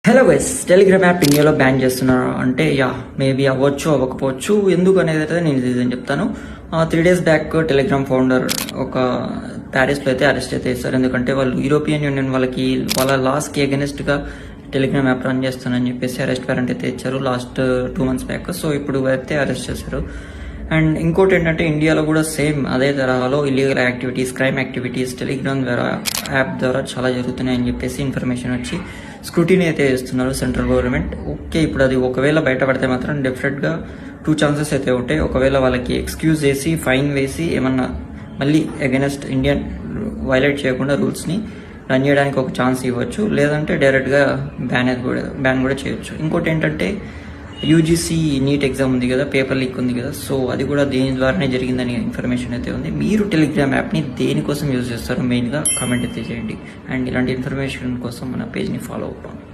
Hello guys, Telegram app ఇండియాలో ban చేస్తున్నారు అంటే మేబీ అవ్వచ్చు అవ్వకపోవచ్చు. ఎందుకు అనేది అయితే నేను రీజన్ చెప్తాను. 3 days బ్యాక్ టెలిగ్రామ్ ఫౌండర్ ఒక ప్యారిస్లో అయితే అరెస్ట్ అయితే చేస్తారు. ఎందుకంటే వాళ్ళు యూరోపియన్ యూనియన్ వాళ్ళ లాస్కి అగెనిస్ట్గా టెలిగ్రామ్ యాప్ రన్ చేస్తానని చెప్పేసి అరెస్ట్ వారెంట్ అయితే ఇచ్చారు లాస్ట్ 2 months బ్యాక్. సో ఇప్పుడు అయితే అరెస్ట్ చేశారు. అండ్ ఇంకోటి ఏంటంటే ఇండియాలో కూడా సేమ్ అదే తరహాలో illegal activities, crime activities Telegram ద్వారా యాప్ ద్వారా చాలా జరుగుతున్నాయని చెప్పేసి ఇన్ఫర్మేషన్ వచ్చి స్క్రూటీని అయితే చేస్తున్నారు సెంట్రల్ గవర్నమెంట్. ఓకే, ఇప్పుడు అది ఒకవేళ బయటపడితే మాత్రం డెఫినెట్గా 2 chances అయితే ఉంటాయి. ఒకవేళ వాళ్ళకి ఎక్స్క్యూజ్ చేసి ఫైన్ వేసి ఏమన్నా మళ్ళీ అగెనెస్ట్ ఇండియన్ వైలేట్ చేయకుండా రూల్స్ని రన్ చేయడానికి ఒక ఛాన్స్ ఇవ్వచ్చు, లేదంటే డైరెక్ట్గా బ్యాన్ కూడా చేయొచ్చు. ఇంకోటి ఏంటంటే యూజీసీ నీట్ ఎగ్జామ్ ఉంది కదా, పేపర్ లీక్ ఉంది కదా, సో అది కూడా దేని ద్వారానే జరిగిందని ఇన్ఫర్మేషన్ అయితే ఉంది. మీరు టెలిగ్రామ్ యాప్ని దేనికోసం యూజ్ చేస్తారో మెయిన్గా కామెంట్ అయితే చేయండి. అండ్ ఇలాంటి ఇన్ఫర్మేషన్ కోసం మన పేజ్ని ఫాలో అవ్వండి.